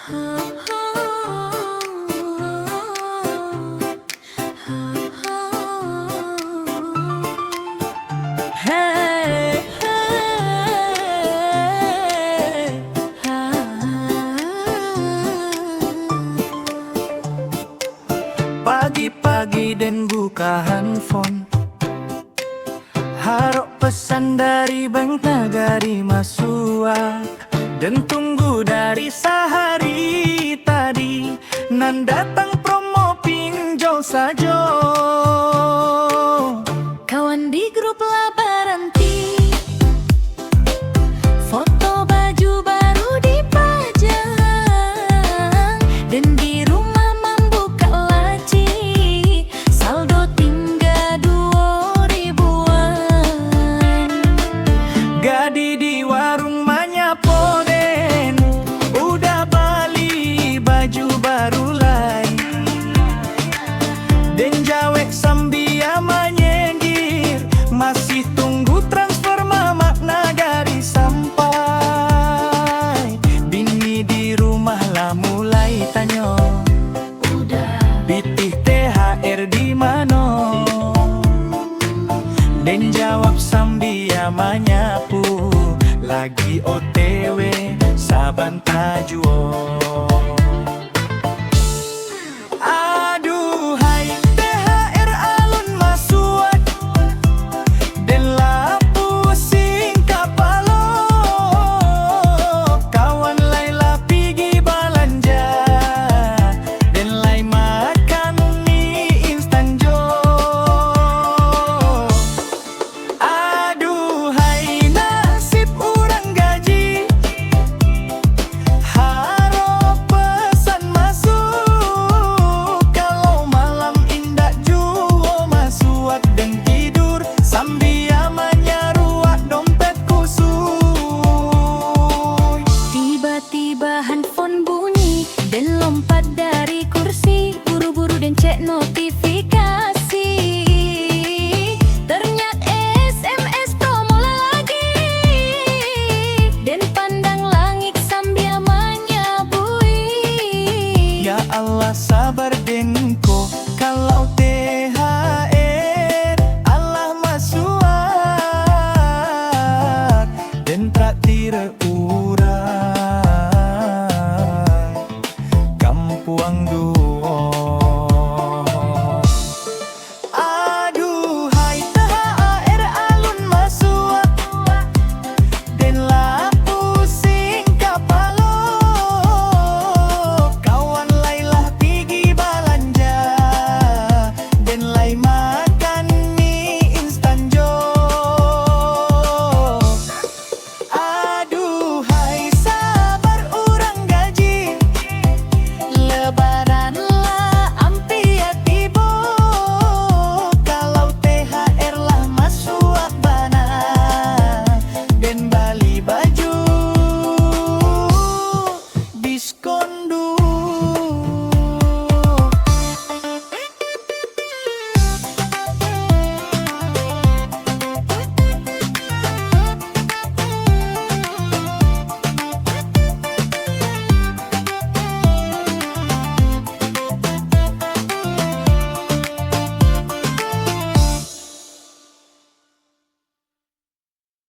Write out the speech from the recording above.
Hey, pagi-pagi dan buka handphone, harok pesan dari Bank Nagari Masua, dan tunggu dari sehari tadi nan datang promo pinjol sajo. Kawan di grup Labaranti, foto baju baru dipajang, dan di rumah membuka laci, saldo tinggal 2 ribuan. Gadi di warung manyapoden, udah beli baju baru lai, dan jawek sambia menyenggir, masih tunggu transfer Mamak Nagari sampai. Bini di rumah lah mulai tanya, bitih THR di mano, dan jawab sambia menyapu, lagi OTW saban tajuo. Aduhai THR alun masuat, dan lah pusing kapalo. Kawan Laila pigi balanja, dan lai makan mie instan jo. Aduhai nasib urang gaji, harap pesan masuk. Kalau malam indak juo masuat dan tidur, sambia menyaruak dompet kusui. Tiba-tiba handphone bunyi, dan lompat dari kursi, buru-buru dan cek notifikasi.